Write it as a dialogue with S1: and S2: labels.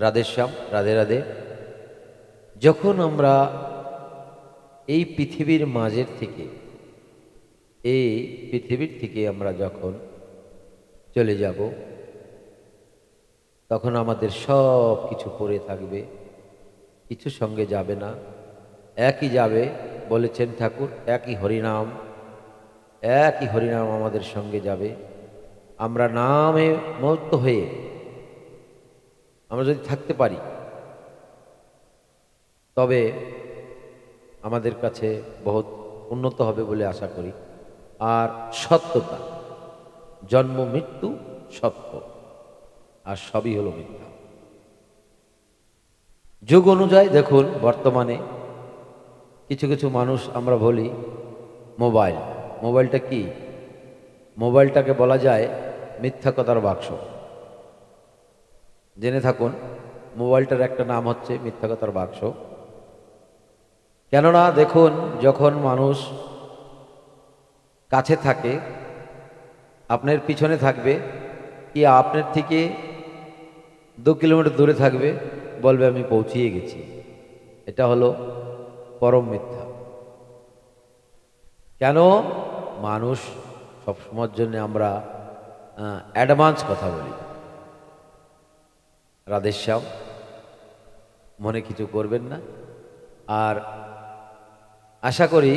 S1: রাধেশ্যাম, রাধে রাধে। যখন আমরা এই পৃথিবীর মাঝের থেকে, এই পৃথিবীর থেকে আমরা যখন চলে যাব, তখন আমাদের সব কিছু পড়ে থাকবে, কিছু সঙ্গে যাবে না। একই যাবে, বলেছেন ঠাকুর, একই হরিনাম, একই হরিনাম আমাদের সঙ্গে যাবে। আমরা নামে মত্ত হয়ে আমরা যদি থাকতে পারি, তবে আমাদের কাছে বহুত উন্নত হবে বলে আশা করি। আর সত্যতা, জন্ম মৃত্যু সত্য, আর সবই হলো মিথ্যা। যুগ অনুযায়ী দেখুন, বর্তমানে কিছু কিছু মানুষ আমরা বলি মোবাইল। মোবাইলটা কি? মোবাইলটাকে বলা যায় মিথ্যা কথার বাক্স। জেনে থাকুন, মোবাইলটার একটা নাম হচ্ছে মিথ্যা কথার বাক্স। কেননা দেখুন, যখন মানুষ কাছে থাকে, আপনার পিছনে থাকবে, কি আপনার থেকে 2 কিলোমিটার দূরে থাকবে, বলবে আমি পৌঁছিয়ে গেছি। এটা হলো পরম মিথ্যা। কেন? মানুষ সবসময়ের জন্য আমরা অ্যাডভান্স কথা বলি। রাধেশ্যাম, মনে কিছু করবেন না। আর আশা করি